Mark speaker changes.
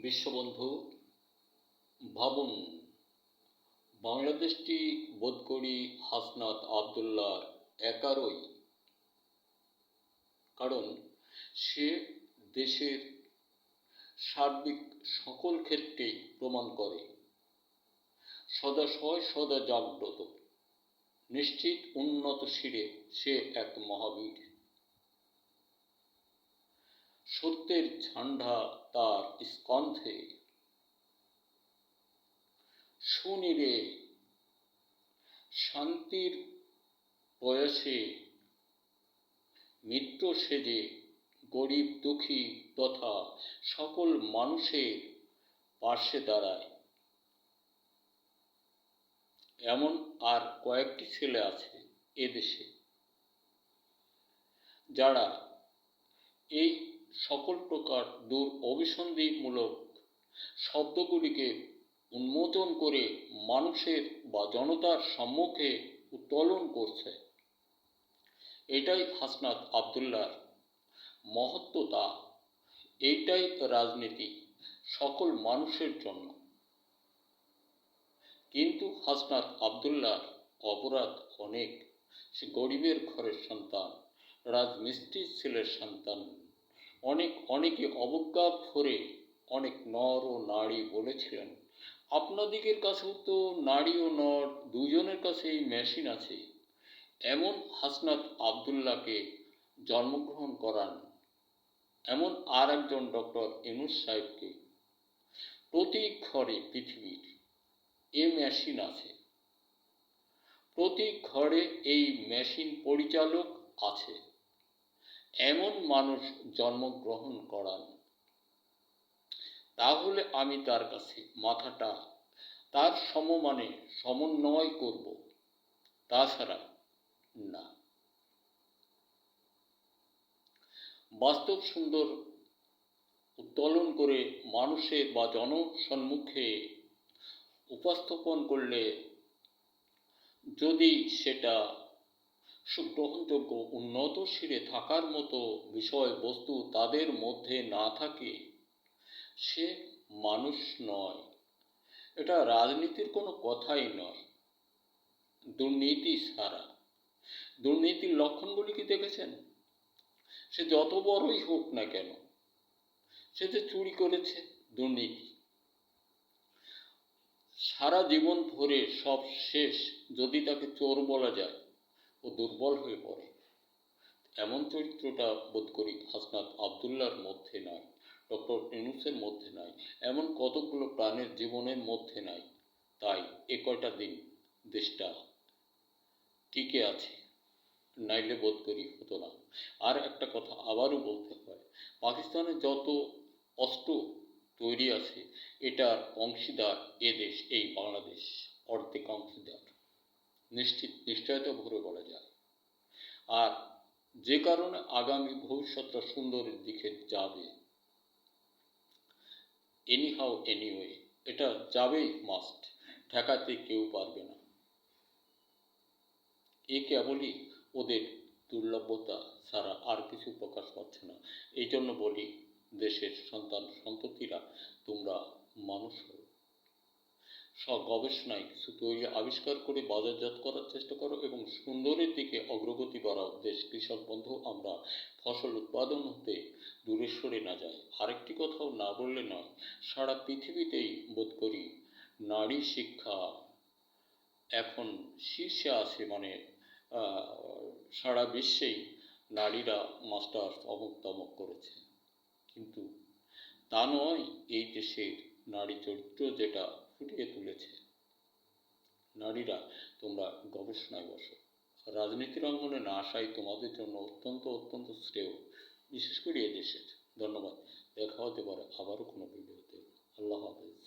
Speaker 1: বিশ্ববন্ধু, ভাবুন, বাংলাদেশটি বোধ করি হাসনাত আবদুল্লাহর একারই, কারণ সে দেশের সার্বিক সকল ক্ষেত্রেই প্রমাণ করে সদা জাগ্রত, নিশ্চিত উন্নত শিরে সে এক মহাবীর। সত্যের ঝান্ডা তার স্কন্ধে, সুনীরে শান্তির প্রয়াসে মিত্র সেজে গরিব দুঃখী তথা সকল মানুষের পাশে দাঁড়ায়। এমন আর কয়েকটি ছেলে আছে এদেশে, যারা এই সকল প্রকার অভিসন্ধিমূলক শব্দগুলিকে উন্মোচন করে মানুষের বা জনতার সম্মুখে উত্তোলন করছে। এটাই হাসনাত আবদুল্লাহর মহত্বতা, এইটাই রাজনীতি সকল মানুষের জন্য। কিন্তু হাসনাত আবদুল্লাহর অপরাধ অনেক। সে গরিবের ঘরের সন্তান, রাজমিস্ত্রির ছেলের সন্তান। অনেকে অবজ্ঞা ভরে অনেক নর ও নারী বলেছিলেন, আপনাদিগের কাছেও তো নারী ও নর দুজনের কাছেই মেশিন আছে। এমন হাসনাত আবদুল্লাহকে জন্মগ্রহণ করান এমন আর একজন ডক্টর ইউনূস সাহেবকে। প্রতি ঘরে পৃথিবীর এ মেশিন আছে, প্রতি ঘরে এই মেশিন পরিচালক আছে। এমন মানুষ জন্মগ্রহণ করান, তাহলে আমি তার কাছে মাথাটা তার সমমানে সমন্বয় করব, তাছাড়া না। বাস্তব সুন্দর উত্তোলন করে মানুষের বা জনসম্মুখে উপস্থাপন করলে যদি সেটা সুগ্রহণযোগ্য উন্নত শিরে থাকার মতো বিষয়বস্তু তাদের মধ্যে না থাকে, সে মানুষ নয়। এটা রাজনীতির কোনো কথাই নয়। দুর্নীতি ছাড়া। দুর্নীতির লক্ষণগুলি কি দেখেছেন? সে যত বড়ই হোক না কেন, সে যে চুরি করেছে, দুর্নীতি। সারা জীবন ভরে সব শেষ যদি তাকে চোর বলা যায়, ও দুর্বল হয়ে পড়ে। এমন চরিত্রটা বোধ করি হাসনাত আবদুল্লাহর মধ্যে নাই, ডক্টর ইউনূসের মধ্যে নাই, এমন কতগুলো প্রাণের জীবনের মধ্যে নাই। তাই এ কয়টা দিন দেশটা টিকে আছে, নাইলে বোধ করি হতো না। আর একটা কথা আবারও বলতে হয়, পাকিস্তানের যত অস্ত্র তৈরি আছে, এটার অংশীদার এদেশ, এই বাংলাদেশ অর্ধেক অংশীদার, নিশ্চয়তা ভরে বলা যায়। আর যে কারণে আগামী ভবিষ্যৎটা সুন্দরের দিকে যাবে, এনিহাউ এনিওয়ে, এটা যাবেই মাস্ট, ঠেকাতে কেউ পারবে না। এ কেবলই ওদের দুর্লভতা ছাড়া আর কিছু প্রকাশ পাচ্ছে না। এই জন্য বলি, দেশের সন্তান সন্ততিরা, তোমরা মানুষ হও, গবেষণায় কিছু তৈরি আবিষ্কার করে বাজারজাত করার চেষ্টা করো এবং সুন্দরের দিকে অগ্রগতি বাড়াও। দেশ কৃষক বন্ধু, আমরা ফসল উৎপাদন হতে দূরে সরে না যায়। আরেকটি কথাও না বললে নয়, সারা পৃথিবীতেই বোধ করি নারী শিক্ষা এখন শীর্ষে আছে। মানে সারা বিশ্বেই নারীরা মাস্টার্স অমুক তমুক করেছে, কিন্তু তা নয় এই দেশের নারী চরিত্র যেটা ফুটিয়ে তুলেছে। নারীরা, তোমরা গবেষণায় বসো। রাজনীতির অঙ্গনে না আসাই তোমাদের জন্য অত্যন্ত শ্রেয়, বিশেষ করে এদেশের। ধন্যবাদ। দেখা হতে পারে আবারও কোনো ভিডিওতে। আল্লাহ হাফেজ।